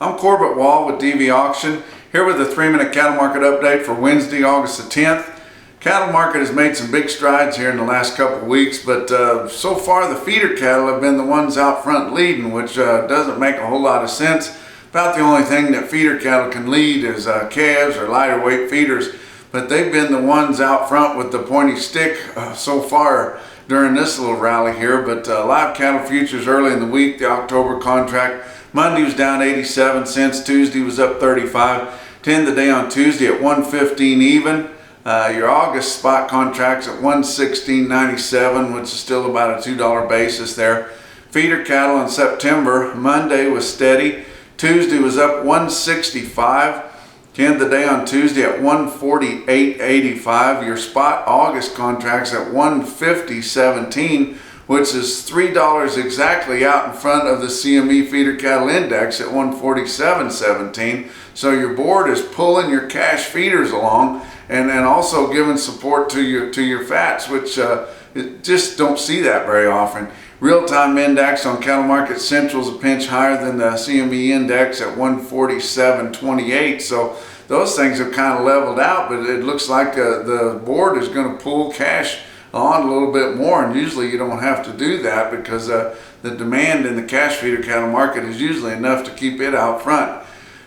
I'm Corbett Wall with DV Auction, here with a 3-minute cattle market update for Wednesday, August the 10th. Cattle market has made some big strides here in the last couple of weeks, but so far the feeder cattle have been the ones out front leading, which doesn't make a whole lot of sense. About the only thing that feeder cattle can lead is calves or lighter weight feeders, but they've been the ones out front with the pointy stick so far during this little rally here. But live cattle futures early in the week, the October contract, Monday was down 87 cents, Tuesday was up 35, 10 the day on Tuesday at 115 even. Your August spot contracts at 116.97, which is still about a $2 basis there. Feeder cattle in September, Monday was steady, Tuesday was up 165, 10 the day on Tuesday at 148.85. Your spot August contracts at 150.17, which is $3 exactly out in front of the CME feeder cattle index at 147.17. So your board is pulling your cash feeders along and also giving support to your fats, which just don't see that very often. Real-time index on Cattle Market Central is a pinch higher than the CME index at 147.28. So those things have kind of leveled out, but it looks like the board is going to pull cash on a little bit more, and usually you don't have to do that because the demand in the cash feeder cattle market is usually enough to keep it out front.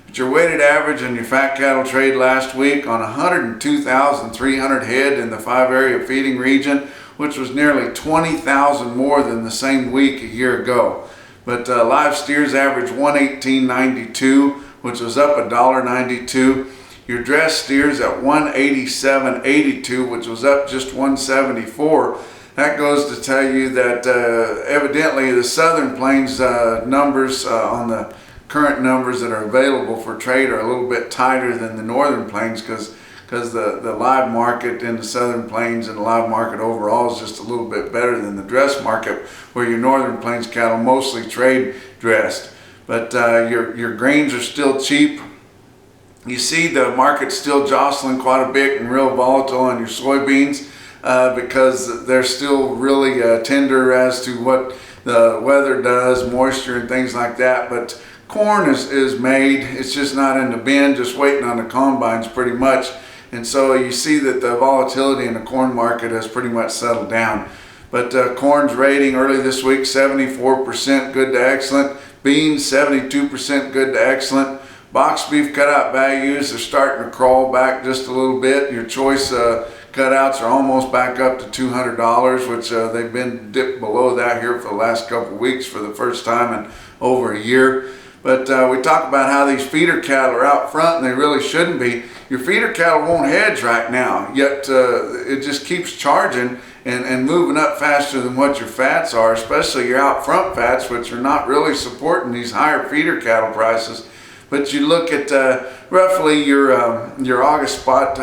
But your weighted average in your fat cattle trade last week on 102,300 head in the 5-area feeding region, which was nearly 20,000 more than the same week a year ago. But live steers averaged 118.92, which was up $1.92. Your dress steers at 187.82, which was up just 174. That goes to tell you that evidently the Southern Plains numbers on the current numbers that are available for trade are a little bit tighter than the Northern Plains because the live market in the Southern Plains and the live market overall is just a little bit better than the dress market, where your Northern Plains cattle mostly trade dressed. But your grains are still cheap. You see the market still jostling quite a bit and real volatile on your soybeans because they're still really tender as to what the weather does, moisture and things like that. But corn is made, it's just not in the bin, just waiting on the combines pretty much. And so you see that the volatility in the corn market has pretty much settled down. But corn's rating early this week, 74% good to excellent. Beans, 72% good to excellent. Box beef cutout values are starting to crawl back just a little bit. Your choice cutouts are almost back up to $200, which they've been dipped below that here for the last couple of weeks for the first time in over a year. But we talk about how these feeder cattle are out front, and they really shouldn't be. Your feeder cattle won't hedge right now, yet it just keeps charging and moving up faster than what your fats are, especially your out front fats, which are not really supporting these higher feeder cattle prices. But you look at roughly your August spot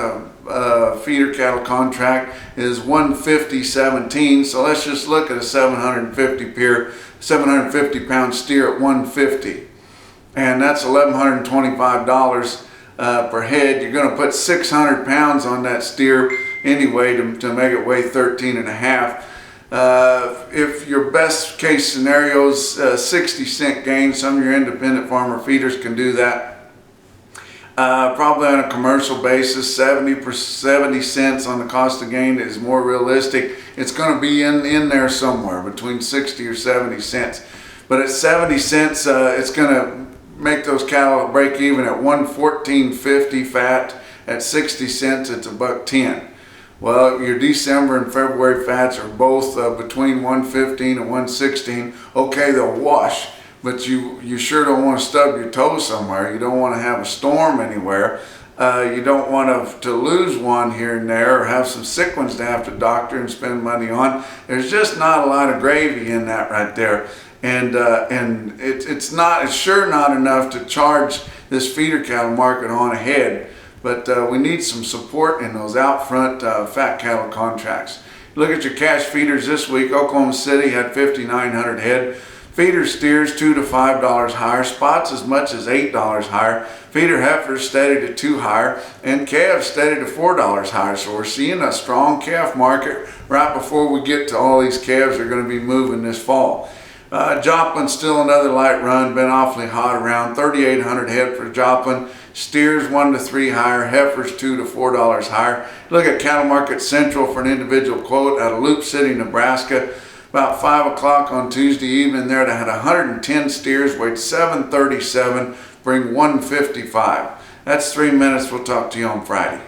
feeder cattle contract is 150.17. So let's just look at a 750 pound steer at 150, and that's $1,125 per head. You're going to put 600 pounds on that steer anyway to make it weigh 13.5. If your best case scenario is 60-cent gain, some of your independent farmer feeders can do that. Probably on a commercial basis, 70 cents on the cost of gain is more realistic. It's going to be in there somewhere between 60 or 70 cents. But at 70 cents, it's going to make those cattle break even at 114.50 fat. At 60 cents, it's $1.10. Well, your December and February fats are both between 115 and 116. Okay, they'll wash, but you sure don't want to stub your toe somewhere. You don't want to have a storm anywhere. You don't want to lose one here and there or have some sick ones to have to doctor and spend money on. There's just not a lot of gravy in that right there. And it's sure not enough to charge this feeder cattle market on ahead. But we need some support in those out front fat cattle contracts. Look at your cash feeders this week. Oklahoma City had 5,900 head. Feeder steers $2 to $5 higher. Spots as much as $8 higher. Feeder heifers steady to $2 higher. And calves steady to $4 higher. So we're seeing a strong calf market right before we get to all these calves that are going to be moving this fall. Joplin's still another light run, been awfully hot around 3,800 head for Joplin. Steers 1 to 3 higher, heifers $2 to $4 higher. Look at Cattle Market Central for an individual quote out of Loop City, Nebraska. About 5 o'clock on Tuesday evening there, they had 110 steers, weighed 737, bring 155. That's 3 minutes. We'll talk to you on Friday.